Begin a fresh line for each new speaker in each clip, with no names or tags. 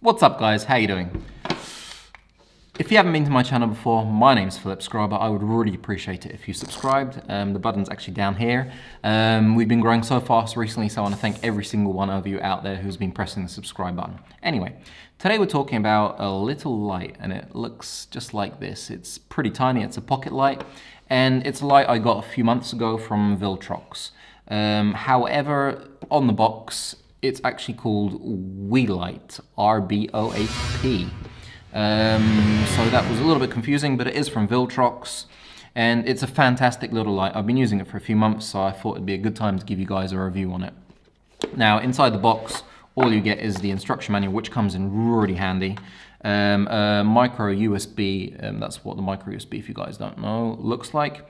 What's up guys, how you doing? If you haven't been to my channel before, my name's Philip Scrubber. I would really appreciate it if you subscribed. The button's actually down here. We've been growing so fast recently, so I want to thank every single one of you out there who's been pressing the subscribe button. Anyway, today we're talking about a little light, and it looks just like this. It's pretty tiny, it's a pocket light, and it's a light I got a few months ago from VILTROX. However, on the box, it's actually called Weeylite RB08P. So that was a little bit confusing, but it is from VILTROX, and it's a fantastic little light. I've been using it for a few months, so I thought it'd be a good time to give you guys a review on it. Now, inside the box, all you get is the instruction manual, which comes in really handy. A micro USB, that's what the micro USB, if you guys don't know, looks like.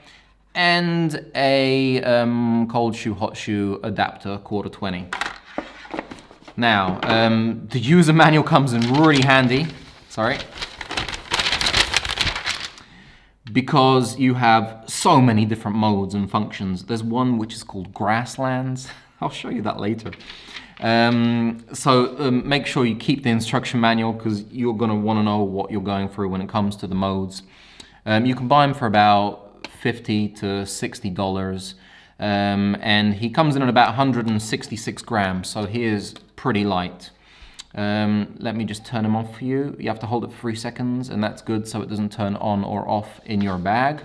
And a cold shoe, hot shoe adapter, 1/4 Now, the user manual comes in really handy. Sorry. Because you have so many different modes and functions. There's one which is called grasslands. I'll show you that later. Make sure you keep the instruction manual because you're going to want to know what you're going through when it comes to the modes. You can buy them for about $50 to $60. And he comes in at about 166 grams, so he is pretty light. Let me just turn him off for you. You have to hold it for 3 seconds, and that's good so it doesn't turn on or off in your bag.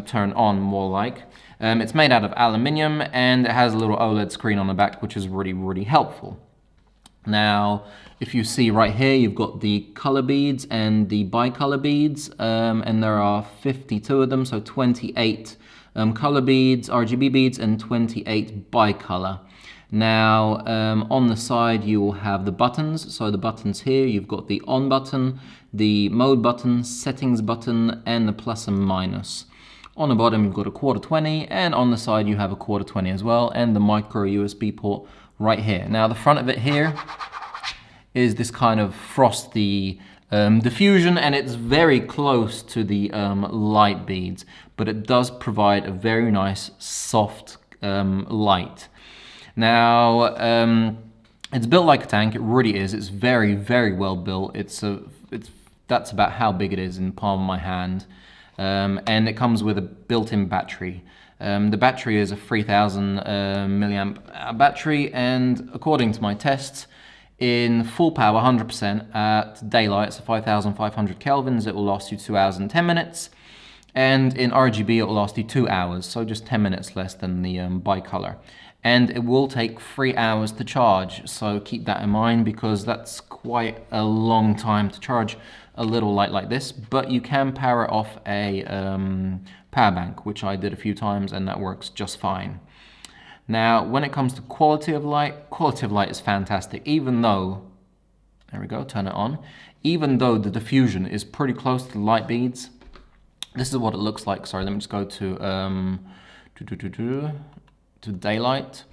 Turn on more like. It's made out of aluminium, and it has a little OLED screen on the back, which is really, really helpful. Now, if you see right here, you've got the color beads and the bicolor beads, and there are 52 of them, so 28 color beads, RGB beads, and 28 bicolor. Now, on the side, you will have the buttons. So the buttons here, you've got the on button, the mode button, settings button, and the plus and minus. On the bottom, you've got a 1/4, and on the side, you have a 1/4 as well, and the micro USB port right here. Now, the front of it here is this kind of frosty diffusion, and it's very close to the light beads, but it does provide a very nice, soft light. Now, it's built like a tank. It really is. It's very, very well built. That's about how big it is in the palm of my hand. And it comes with a built-in battery. The battery is a 3000 milliamp battery, and according to my tests, in full power, 100% at daylight, so 5500 kelvins, it will last you 2 hours and 10 minutes. And in RGB, it will last you 2 hours, so just 10 minutes less than the bicolor. And it will take 3 hours to charge, so keep that in mind because that's quite a long time to charge a little light like this. But you can power off a power bank, which I did a few times, and that works just fine. Now, when it comes to quality of light is fantastic, even though, there we go, turn it on. Even though the diffusion is pretty close to the light beads, this is what it looks like. Sorry, let me just go to daylight.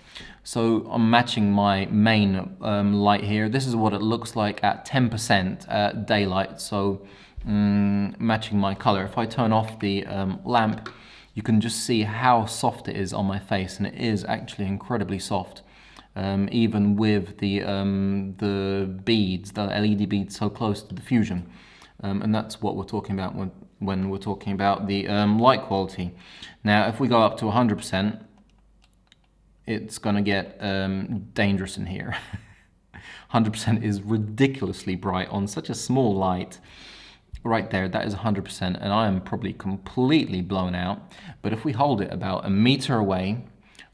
So I'm matching my main light here. This is what it looks like at 10% at daylight. So matching my color. If I turn off the lamp, you can just see how soft it is on my face, and it is actually incredibly soft, even with the beads, the LED beads so close to diffusion. And that's what we're talking about when we're talking about the light quality. Now, if we go up to 100%, it's going to get dangerous in here. 100% is ridiculously bright on such a small light. Right there, that is 100%, and I am probably completely blown out. But if we hold it about a meter away,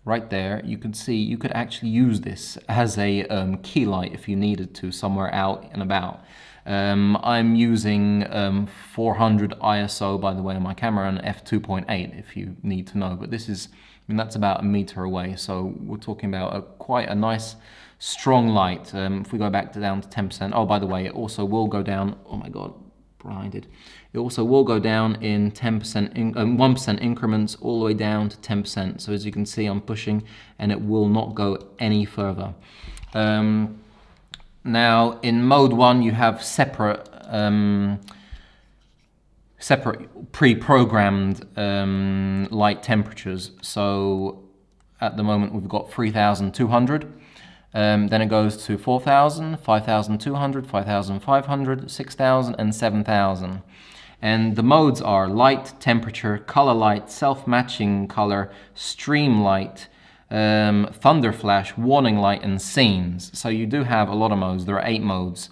right there, you can see you could actually use this as a key light if you needed to somewhere out and about. I'm using 400 ISO, by the way, on my camera, and f2.8 if you need to know. But this is, that's about a meter away, so we're talking about quite a nice, strong light. If we go back down to 10%, oh, by the way, it also will go down, oh my God, blinded. It also will go down in 1% increments all the way down to 10%. So as you can see, I'm pushing, and it will not go any further. Now, in mode 1, you have separate pre-programmed light temperatures. So at the moment, we've got 3200. Then it goes to 4,000, 5,200, 5,500, 6,000, and 7,000. And the modes are light, temperature, color light, self-matching color, stream light, thunder flash, warning light, and scenes. So you do have a lot of modes. There are 8 modes.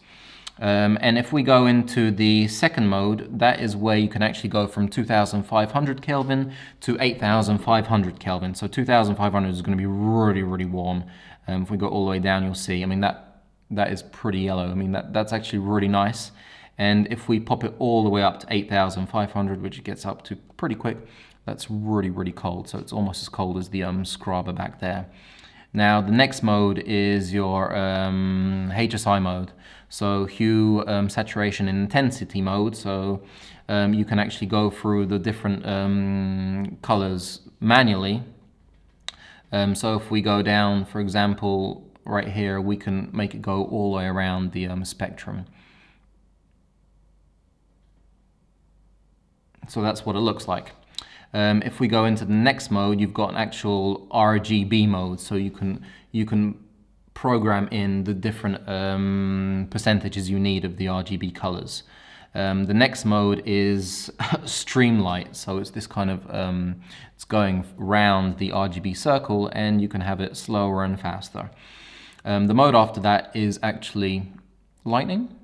And if we go into the second mode, that is where you can actually go from 2,500 Kelvin to 8,500 Kelvin. So 2,500 is going to be really, really warm. If we go all the way down, you'll see, I mean, that is pretty yellow. I mean, that's actually really nice. And if we pop it all the way up to 8,500, which it gets up to pretty quick, that's really, really cold. So it's almost as cold as the scrubber back there. Now, the next mode is your HSI mode. So hue, saturation, and intensity mode. So you can actually go through the different colors manually. So if we go down, for example, right here, we can make it go all the way around the spectrum. So that's what it looks like. If we go into the next mode, you've got an actual RGB mode, so you can program in the different percentages you need of the RGB colors. The next mode is stream light, so it's this kind of it's going round the RGB circle, and you can have it slower and faster. The mode after that is actually lightning,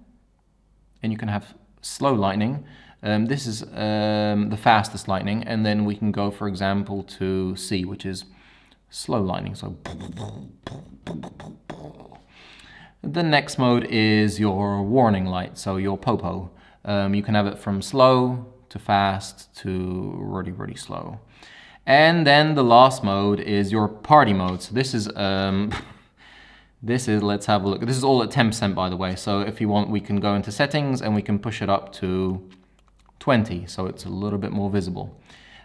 and you can have slow lightning. This is the fastest lightning, and then we can go, for example, to C, which is slow lightning. So the next mode is your warning light, so your popo. You can have it from slow to fast to really, really slow. And then the last mode is your party mode. So this is let's have a look. This is all at 10%, by the way. So if you want, we can go into settings and we can push it up to 20, so it's a little bit more visible.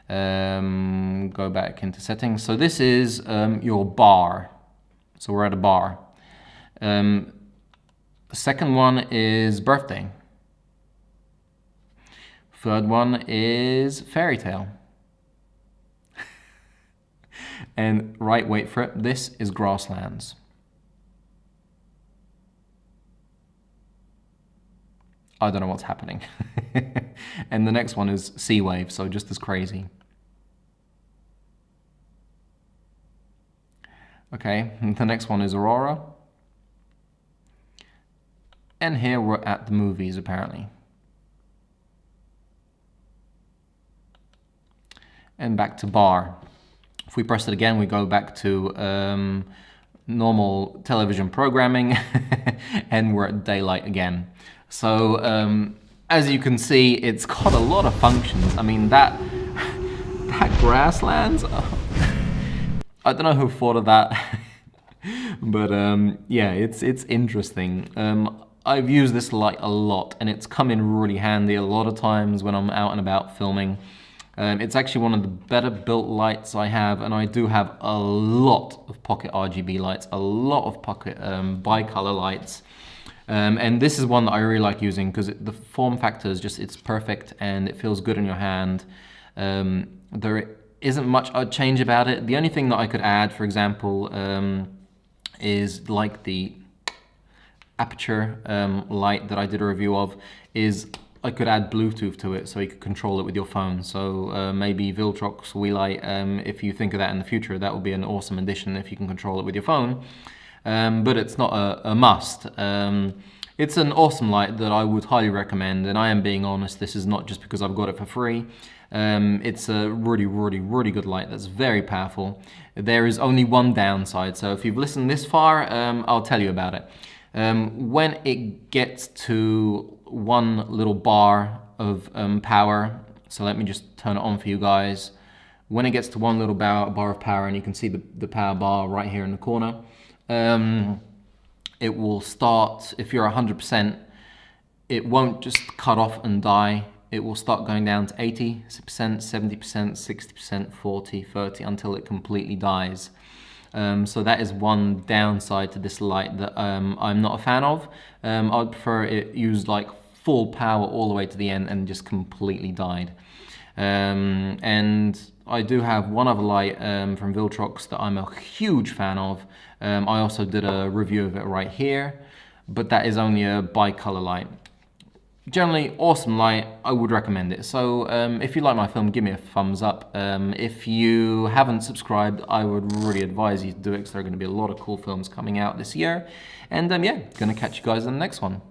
Go back into settings. So this is your bar. So we're at a bar. The second one is birthday. Third one is fairy tale. And right, wait for it, this is grasslands. I don't know what's happening. And the next one is sea wave, so just as crazy. Okay, the next one is aurora. And here we're at the movies, apparently. And back to bar. If we press it again, we go back to normal television programming, and we're at daylight again. So as you can see, it's got a lot of functions. I mean, that grasslands, I don't know who thought of that, but yeah, it's interesting. I've used this light a lot, and it's come in really handy a lot of times when I'm out and about filming. It's actually one of the better built lights I have, and I do have a lot of pocket RGB lights, a lot of pocket bicolor lights. And this is one that I really like using because the form factor is just, it's perfect and it feels good in your hand. There isn't much I'd change about it. The only thing that I could add, for example, is like the aperture light that I did a review of, is I could add Bluetooth to it so you could control it with your phone. So maybe VILTROX Weeylite, if you think of that in the future, that would be an awesome addition if you can control it with your phone. But it's not a must. It's an awesome light that I would highly recommend, and I am being honest, this is not just because I've got it for free. It's a really, really, really good light that's very powerful. There is only one downside, so if you've listened this far, I'll tell you about it. When it gets to one little bar of power, so let me just turn it on for you guys. When it gets to one little bar of power, and you can see the power bar right here in the corner, it will start, if you're 100%, it won't just cut off and die. It will start going down to 80%, 70%, 60%, 40, 30, until it completely dies. So that is one downside to this light that I'm not a fan of. I'd prefer it used like full power all the way to the end and just completely died. And I do have one other light from VILTROX that I'm a huge fan of. I also did a review of it right here, but that is only a bicolor light. Generally, awesome light, I would recommend it. So if you like my film, give me a thumbs up. If you haven't subscribed, I would really advise you to do it, because there are going to be a lot of cool films coming out this year. And yeah, gonna catch you guys in the next one.